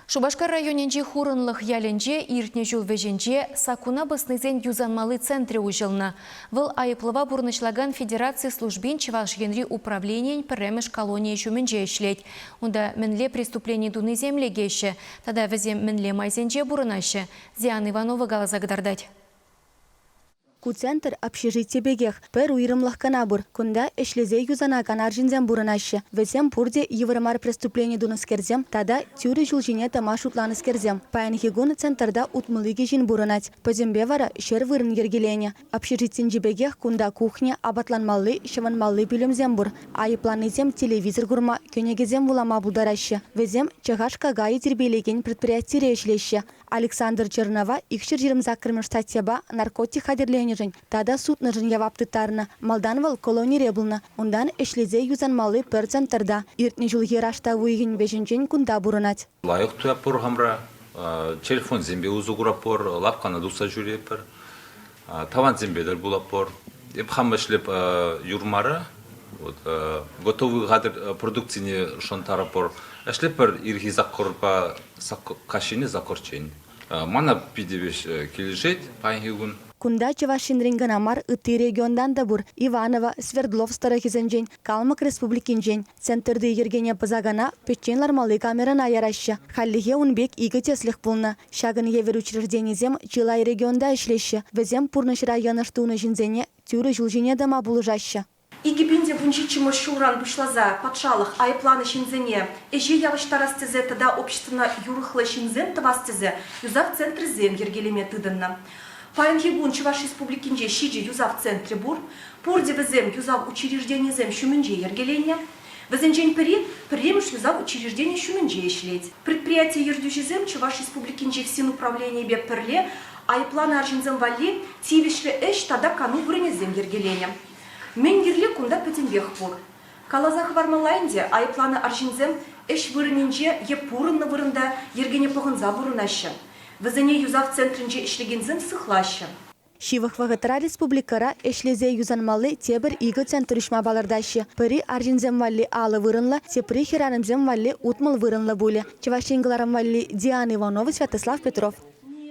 Шубашкар районенде хурынлық яленже, иртне жул веженже, сакуна баснызен юзанмалы центре ужылны. Выл айыплыва бурнышлаган Федерации службин Чеваш Генри управлениен піремеш колония жуменже ишлет. Унда мінле преступлений дуны земле геше, тада візем мінле майзенже бурынашы. Зиан Иванова галазагдардать. Ку-центр общежитие бегех, пер уйрымлах канабур, кунда эшлезе юзана канаржинзем бурынашы. Весем пурде евромар преступление дуныскерзем, тада тюрі жылжине тамаш утланыскерзем. Паянхигун центрда утмылыги жин бурынать. Позембе вара шер вырын ергелене. Общежитien жибегех кунда кухня, абатланмалы, шеванмалы билемзем бур. Айыпланызем телевизор гурма, көнегезем вулама булдарашы. Везем чагашка гайы тербелеген предприятие эшлеще. Александр Чернова икшер жирым закрымын штатьяба наркотик хадерлене жын. Тада суд нажын яваптытарына. Малданвал колония ребылна. Ондан эшлезе юзанмалы пер центрда. Иртне жылғы рашта выйген бешенчен кунда бурынать. Лайық туяпыр хамра, телефон зембе узугурапор, лапкана дуса жүрепір, таван зембедер булапор. Еп хамышлеп юрмары, готовый гадыр продукцияны шонтарапор. Эшлепер ирхи закорпа кашини закорчен. Мана пидевеш кележет паингигун. Кунда Чевашин ринганамар ытты региондан да бур Иваново, Свердлов старахизенжен, Калмык республикинжен. Центрды ергене пазагана печенлар малы камерана яраща. Халлиге унбек игі теслих пулна. Шагын евер учрежденизем Чилай регионда ишлеща. Везем пурныш районы штуны жинзене тюры жылжине дама булыжаща. Игибинде бунчичимо шуран бушлаза патшалых айпланы шинзене. Эже явыштарастезе тада общественно юрыхлы шинзен тавастезе юзав центр зем ергелеме тыдынна. Паянхигун Чуваш республикинже шиджи юзав центре бур, пурде везем юзав учреждение зем шуменже ергелене. Везенжень премеш юзав учреждение шуменже ишлеть. Предприятие ердюжезем Чуваш республикинже всен управление бе перле, айпланы аржинзем валли тивишле эш тада кану вырынезем ергелене. Менгерле кунда петенбех бур. Калазах вармалайнде айпланы аржинзем эш вырыненже епурынны вырында ергене пығынза бурынашы. Везене юзав центринже ишлегензем сыхлашы. Шивах вагатара республикара эшлезе юзанмалы тебір игі центр үшма балардашы. Пыри аржинзем валли алы вырынла, тепри херанымзем валли утмыл вырынла буле. Чевашингаларам валли Диана Иванова, Святослав Петров.